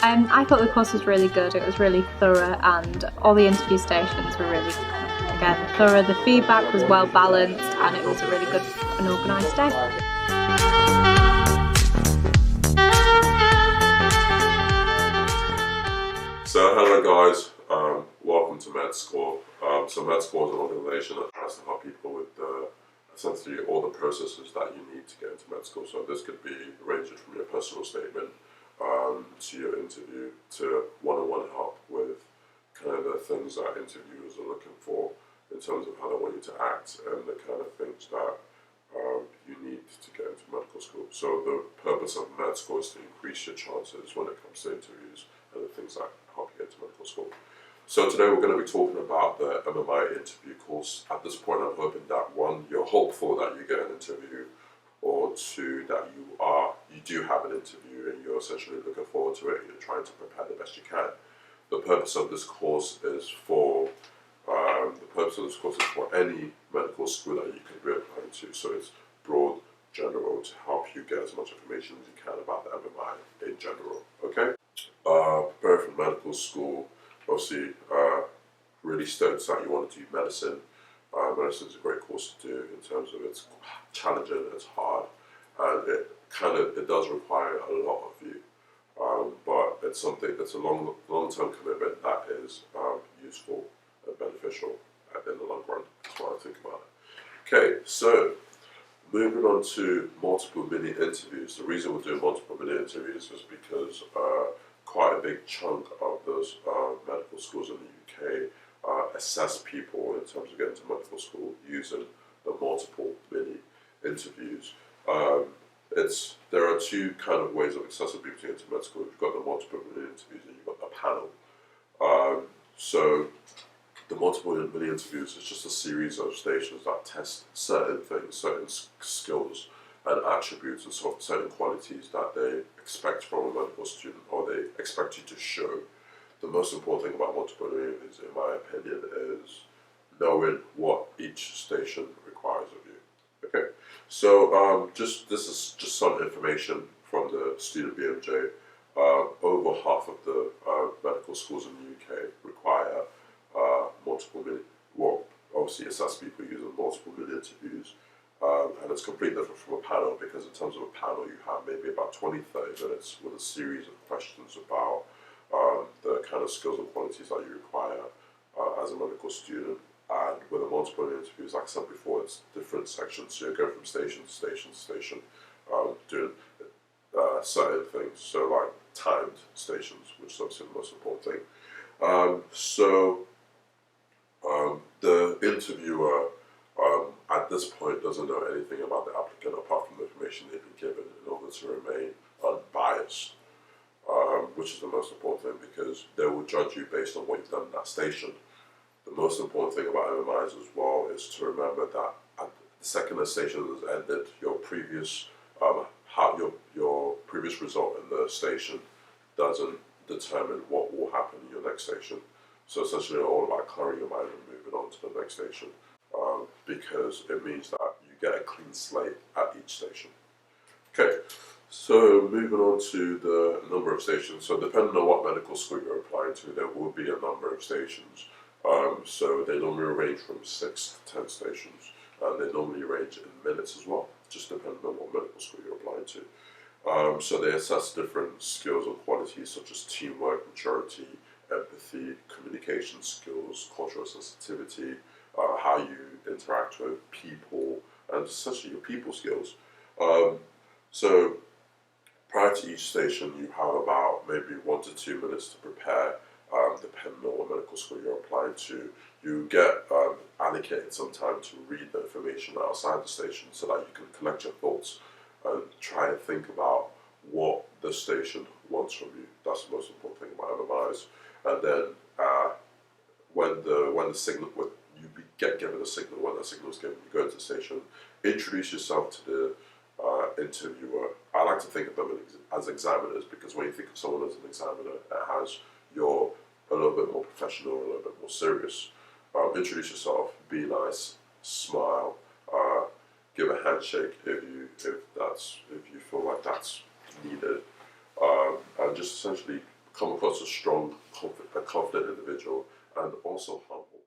I thought the course was really good. It was really thorough, and all the interview stations were really, again, thorough. The feedback was well balanced, and it was a really good and organised day. So hello guys, welcome to MedScore. So MedScore is an organisation that tries to help people with essentially all the processes that you need to get into med school. So this could be ranging from your personal statement to your interview to one-on-one help with kind of the things that interviewers are looking for in terms of how they want you to act and the kind of things that you need to get into medical school. So the purpose of MedScore is to increase your chances when it comes to interviews and the things that help you get into medical school. So today we're going to be talking about the MMI interview course. At this point, I'm hoping that one, you're hopeful that you get an interview, or two, that you do have an interview and you're essentially looking forward to it and you're trying to prepare the best you can. The purpose of this course is for any medical school that you could be applying to. So it's broad, general, to help you get as much information as you can about the MMI in general. Okay. Prepare for medical school. Obviously, really states that you want to do medicine. Medicine is a great course to do in terms of it's challenging, it's hard, and it does require a lot of you. But it's a long-term commitment that is useful and beneficial in the long run. That's what I think about it. Okay, so moving on to multiple mini interviews. The reason we're doing multiple mini interviews is because quite a big chunk of those medical schools in the UK assess people in terms of getting to medical school using the multiple mini interviews. There are two kind of ways of assessing people to get into med school. You've got the multiple mini interviews and you've got the panel. So the multiple mini interviews is just a series of stations that test certain things, certain skills and attributes and certain qualities that they expect from a medical student, or they expect you to show. The most important thing about multiple interviews, in my opinion, is knowing what each station requires of you. Okay, so this is just some information from the student BMJ. Over half of the medical schools in the UK require obviously assess people using multiple mini interviews. And it's completely different from a panel, because in terms of a panel you have maybe about 20-30 minutes with a series of questions about the kind of skills and qualities that you require as a medical student. And with a multiple interviews, like I said before, it's different sections, so you're going from station to station to station, doing certain things, so like timed stations, which is obviously the most important thing. The interviewer at this point doesn't know anything about the applicant apart from the information they've been given, in order to remain unbiased, which is the most important thing, because they will judge you based on what you've done in that station. The most important thing about MMIs as well is to remember that at the second the station has ended, your previous your previous result in the station doesn't determine what will happen in your next station. So essentially, all about clearing your mind and moving on to the next station, because it means that you get a clean slate at each station. Okay, so moving on to the number of stations. So depending on what medical school you're applying to, there will be a number of stations. So they normally range from 6 to 10 stations, and they normally range in minutes as well, just depending on what medical school you're applying to. So they assess different skills and qualities such as teamwork, maturity, empathy, communication skills, cultural sensitivity, how you interact with people, and essentially your people skills. So prior to each station, you have about maybe 1 to 2 minutes to prepare, depending on what medical school you're applying to. You get allocated some time to read the information outside the station so that you can collect your thoughts and try and think about what the station wants from you. That's the most important thing about MMIs. And then when the signal, you get given a signal, when that signal is given, you go into the station, introduce yourself to the interviewer. I like to think of them as examiners, because when you think of someone as an examiner, you're a little bit more professional, a little bit more serious. Introduce yourself, be nice, smile, give a handshake if you feel like that's needed, and just essentially come across as strong, a confident individual, and also humble.